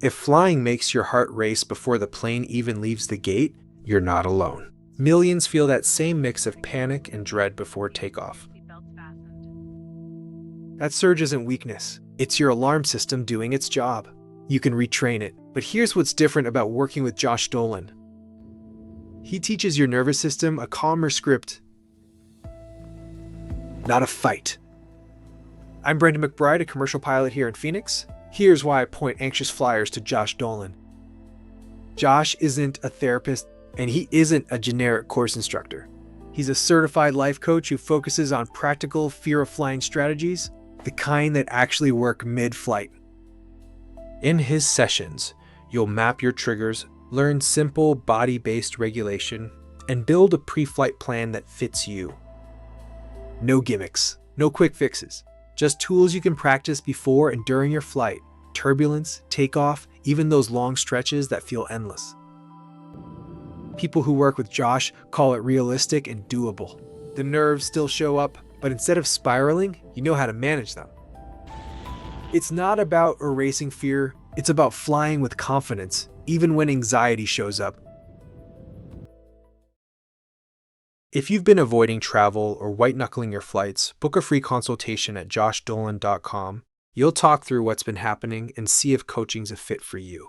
If flying makes your heart race before the plane even leaves the gate, you're not alone. Millions feel that same mix of panic and dread before takeoff. That surge isn't weakness. It's your alarm system doing its job. You can retrain it. But here's what's different about working with Josh Dolin. He teaches your nervous system a calmer script, not a fight. I'm Brendan McBride, a commercial pilot here in Phoenix. Here's why I point anxious flyers to Josh Dolin. Josh isn't a therapist, and he isn't a generic course instructor. He's a certified life coach who focuses on practical fear of flying strategies, the kind that actually work mid-flight. In his sessions, you'll map your triggers, learn simple body-based regulation, and build a pre-flight plan that fits you. No gimmicks, no quick fixes, just tools you can practice before and during your flight, turbulence, takeoff, even those long stretches that feel endless. People who work with Josh call it realistic and doable. The nerves still show up, but instead of spiraling, you know how to manage them. It's not about erasing fear, it's about flying with confidence, even when anxiety shows up. If you've been avoiding travel or white-knuckling your flights, book a free consultation at joshdolin.com. You'll talk through what's been happening and see if coaching's a fit for you.